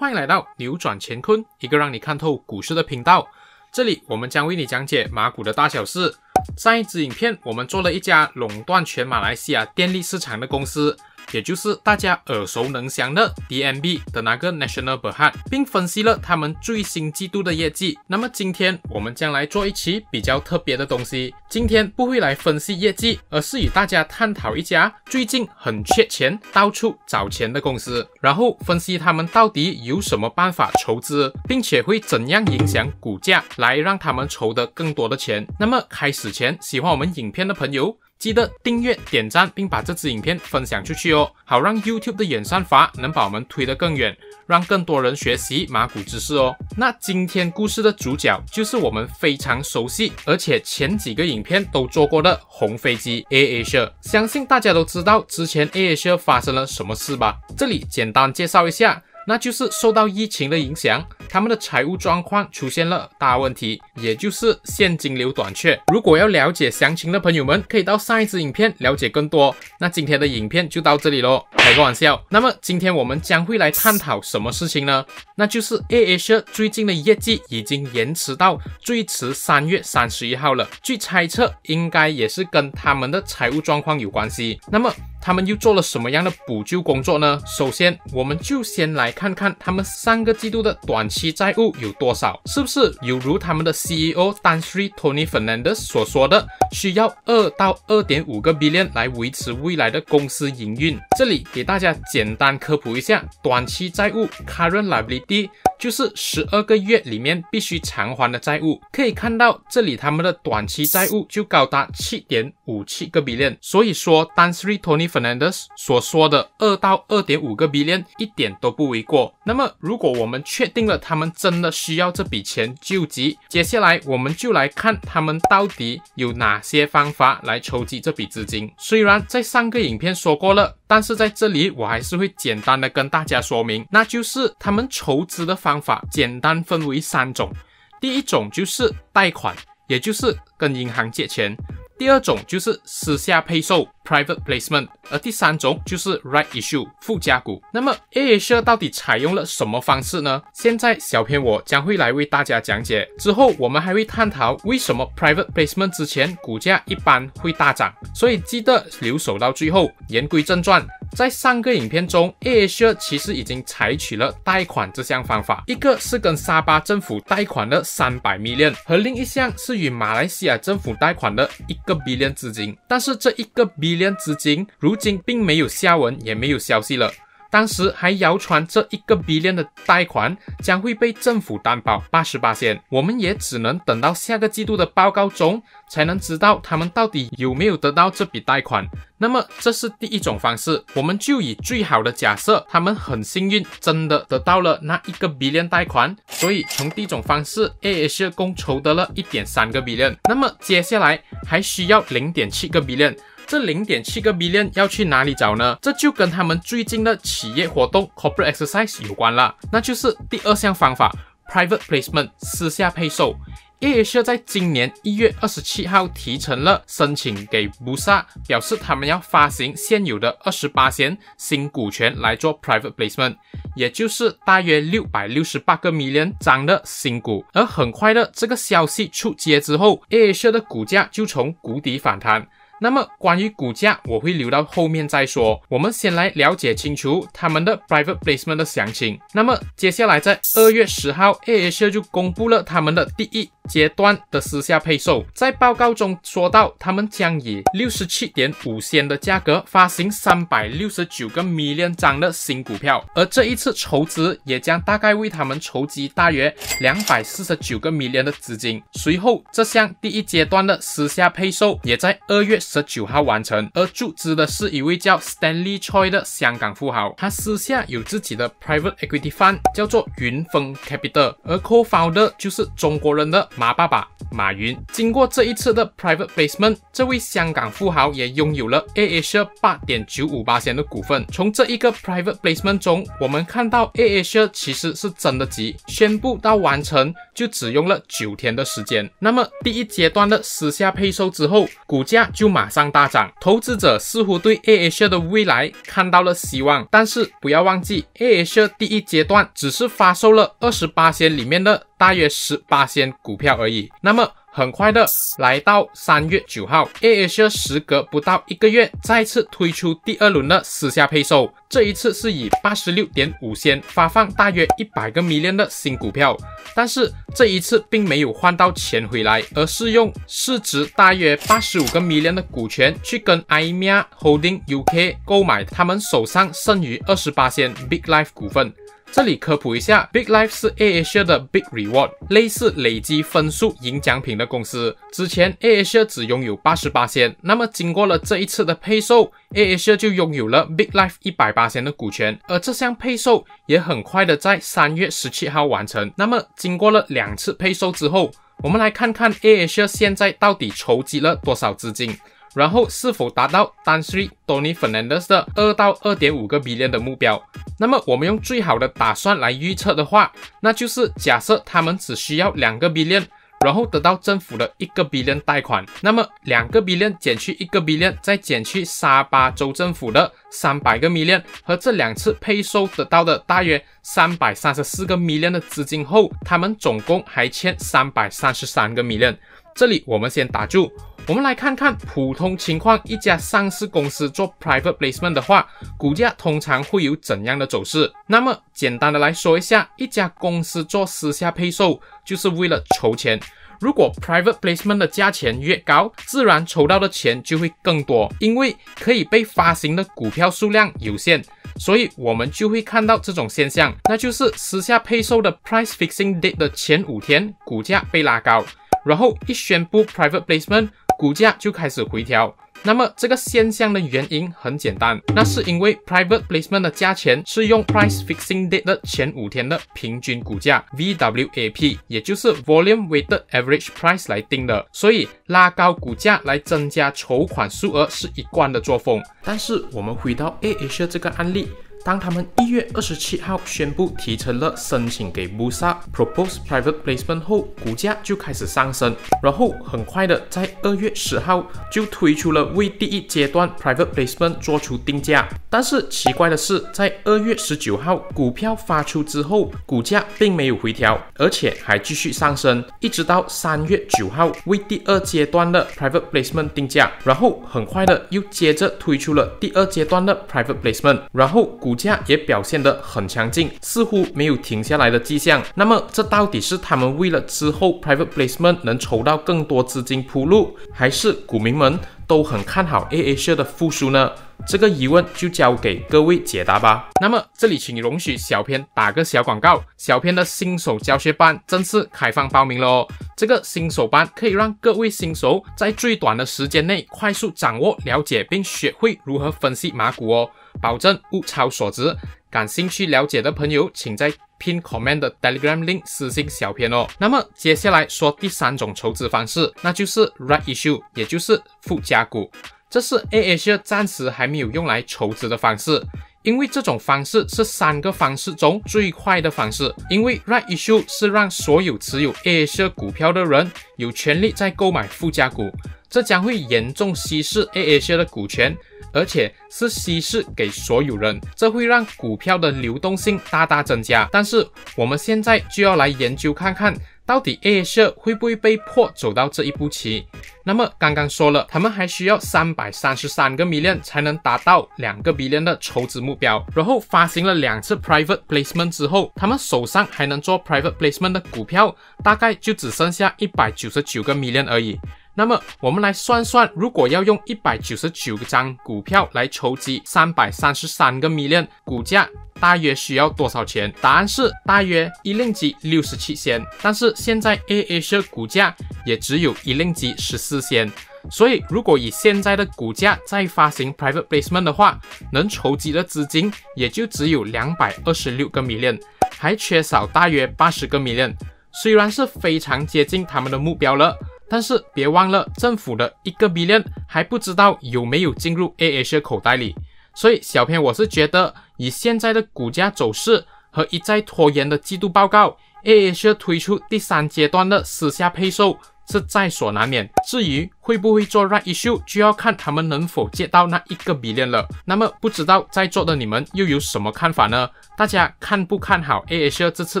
欢迎来到扭转乾坤，一个让你看透股市的频道。这里我们将为你讲解马股的大小事。上一支影片我们做了一家垄断全马来西亚电力市场的公司，也就是大家耳熟能详的 DNB 的那个 National Berhad， 并分析了他们最新季度的业绩。那么今天我们将来做一期比较特别的东西，今天不会来分析业绩，而是与大家探讨一家最近很缺钱、到处找钱的公司，然后分析他们到底有什么办法筹资，并且会怎样影响股价，来让他们筹得更多的钱。那么开始前，喜欢我们影片的朋友记得订阅、点赞，并把这支影片分享出去哦，好让 YouTube 的演算法能把我们推得更远，让更多人学习马股知识哦。那今天故事的主角就是我们非常熟悉，而且前几个影片都做过的红飞机 AirAsia。相信大家都知道之前 AirAsia 发生了什么事吧？这里简单介绍一下。那就是受到疫情的影响，他们的财务状况出现了大问题，也就是现金流短缺。如果要了解详情的朋友们，可以到上一支影片了解更多。那今天的影片就到这里咯，开个玩笑。那么今天我们将会来探讨什么事情呢？那就是 AirAsia 最近的业绩已经延迟到最迟3月31号了。据猜测，应该也是跟他们的财务状况有关系。那么他们又做了什么样的补救工作呢？首先，我们就先来看看他们上个季度的短期债务有多少，是不是有如他们的 CEO Tan Sri Tony Fernandes 所说的，需要2到2.5个 billion 来维持未来的公司营运。这里给大家简单科普一下，短期债务 Current Liability 就是12个月里面必须偿还的债务。可以看到这里他们的短期债务就高达 7.57 个 billion， 所以说 Tan Sri Tony Fernandes 所说的2到2.5个 billion 一点都不为过。那么如果我们确定了他们真的需要这笔钱救急，接下来我们就来看他们到底有哪些方法来筹集这笔资金。虽然在上个影片说过了，但是在这里我还是会简单的跟大家说明，那就是他们筹资的方法简单分为3种。第一种就是贷款，也就是跟银行借钱。第二种就是私下配售 Private Placement， 而第三种就是 Right Issue 附加股。那么 AirAsia 到底采用了什么方式呢？现在小编我将会来为大家讲解，之后我们还会探讨为什么 Private Placement 之前股价一般会大涨，所以记得留守到最后。言归正传，在上个影片中 AirAsia 其实已经采取了贷款这项方法，一个是跟沙巴政府贷款的300 million， 和另一项是与马来西亚政府贷款的1个 billion 资金。但是这1个 billion 资金如今并没有下文，也没有消息了。当时还谣传这1个 billion 的贷款将会被政府担保 80%， 我们也只能等到下个季度的报告中才能知道他们到底有没有得到这笔贷款。那么这是第一种方式，我们就以最好的假设他们很幸运真的得到了那1个 billion 贷款，所以从第一种方式 AirAsia 共筹得了 1.3 个 billion。 那么接下来还需要 0.7 个 billion，这 0.7 个 billion 要去哪里找呢？这就跟他们最近的企业活动 Corporate Exercise 有关了，那就是第二项方法 Private Placement 私下配售。AirAsia 在今年1月27号提成了申请给 Bursa， 表示他们要发行现有的 28% 新股权来做 Private Placement， 也就是大约668个 million 张的新股。而很快的这个消息出街之后， AirAsia 的股价就从谷底反弹。那么关于股价我会留到后面再说，我们先来了解清楚他们的 Private Placement 的详情。那么接下来在2月10号 AirAsia 就公布了他们的第一阶段的私下配售，在报告中说到他们将以 67.5 仙的价格发行369个 million 张的新股票，而这一次筹资也将大概为他们筹集大约249个 million 的资金。随后这项第一阶段的私下配售也在2月19号完成，而注资的是一位叫 Stanley Choi 的香港富豪，他私下有自己的 Private Equity Fund 叫做云峰 Capital， 而 Co-founder 就是中国人的马爸爸马云。经过这一次的 Private Placement， 这位香港富豪也拥有了 AirAsia 8.958% 的股份。从这一个 Private Placement 中，我们看到 AirAsia 其实是真的急，宣布到完成就只用了9天的时间。那么第一阶段的私下配售之后，股价就马上大涨，投资者似乎对 AirAsia 的未来看到了希望。但是不要忘记 ，AirAsia 第一阶段只是发售了28%里面的大约18%股票而已。那么很快的来到3月9号 ，AirAsia 时隔不到1个月再次推出第2轮的私下配售，这一次是以86.5仙发放大约100个 million 的新股票，但是这一次并没有换到钱回来，而是用市值大约85个 million 的股权去跟 IMEA Holding UK 购买他们手上剩余28% Big Life 股份。这里科普一下 ，Big Life 是 AirAsia 的 Big Reward， 类似累积分数赢奖品的公司。之前 AirAsia 只拥有88%，那么经过了这一次的配售 ，AirAsia 就拥有了 Big Life 100%的股权，而这项配售也很快的在3月17号完成。那么经过了2次配售之后，我们来看看 AirAsia 现在到底筹集了多少资金。然后是否达到Tan Sri Tony Fernandes 的2到2.5个 billion 的目标？那么我们用最好的打算来预测的话，那就是假设他们只需要2个 billion， 然后得到政府的1个 billion 贷款，那么2个 billion 减去1个 billion， 再减去沙巴州政府的300个 million， 和这2次配售得到的大约334个 million 的资金后，他们总共还欠333个 million。这里我们先打住，我们来看看普通情况，一家上市公司做 private placement 的话，股价通常会有怎样的走势？那么简单的来说一下，一家公司做私下配售就是为了筹钱。如果 private placement 的价钱越高，自然筹到的钱就会更多，因为可以被发行的股票数量有限，所以我们就会看到这种现象，那就是私下配售的 price fixing date 的前5天，股价被拉高。然后一宣布 private placement， 股价就开始回调。那么这个现象的原因很简单，那是因为 private placement 的价钱是用 price fixing date 的前5天的平均股价 VWAP， 也就是 volume weighted average price 来定的，所以拉高股价来增加筹款数额是一贯的作风。但是我们回到 AirAsia 这个案例，当他们1月27号宣布提成了申请给 Bursa Proposed Private Placement 后，股价就开始上升，然后很快的在2月10号就推出了为第一阶段 Private Placement 做出定价。但是奇怪的是，在2月19号股票发出之后，股价并没有回调，而且还继续上升，一直到3月9号为第2阶段的 Private Placement 定价，然后很快的又接着推出了第2阶段的 Private Placement， 然后股价也表现得很强劲，似乎没有停下来的迹象。那么这到底是他们为了之后 Private Placement 能筹到更多资金铺路，还是股民们都很看好 AirAsia 的复苏呢？这个疑问就交给各位解答吧。那么这里请容许小编打个小广告，小编的新手教学班正式开放报名了哦。这个新手班可以让各位新手在最短的时间内快速掌握、了解并学会如何分析马股哦，保证物超所值。感兴趣了解的朋友，请在pin comment 的 Telegram link 私信小编哦。那么接下来说第3种筹资方式，那就是 right issue， 也就是附加股。这是 AirAsia 暂时还没有用来筹资的方式，因为这种方式是3个方式中最快的方式。因为 right issue 是让所有持有 AirAsia 股票的人有权利再购买附加股，这将会严重稀释 AirAsia 的股权，而且是稀释给所有人，这会让股票的流动性大大增加。但是我们现在就要来研究看看，到底 AirAsia 会不会被迫走到这一步棋？那么刚刚说了，他们还需要333个 million 才能达到2个 billion 的筹资目标。然后发行了2次 private placement 之后，他们手上还能做 private placement 的股票大概就只剩下199个 million 而已。那么我们来算算，如果要用199张股票来筹集333个 million， 股价大约需要多少钱？答案是大约1令吉67仙，但是现在 AirAsia 股价也只有1令吉14仙，所以如果以现在的股价再发行 private placement 的话，能筹集的资金也就只有226个 million， 还缺少大约80个 million。虽然是非常接近他们的目标了，但是别忘了政府的1个 billion 还不知道有没有进入 AirAsia 口袋里。所以小编我是觉得，以现在的股价走势和一再拖延的季度报告，AirAsia 推出第3阶段的私下配售是在所难免。至于会不会做 right issue， 就要看他们能否接到那1个 billion 了。那么不知道在座的你们又有什么看法呢？大家看不看好 AirAsia 这次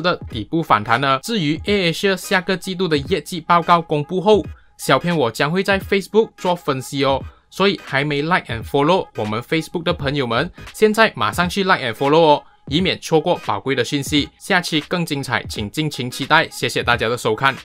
的底部反弹呢？至于 AirAsia 下个季度的业绩报告公布后，小编我将会在 Facebook 做分析哦。所以还没 like and follow 我们 Facebook 的朋友们，现在马上去 like and follow 哦，以免错过宝贵的讯息。下期更精彩，请敬请期待。谢谢大家的收看。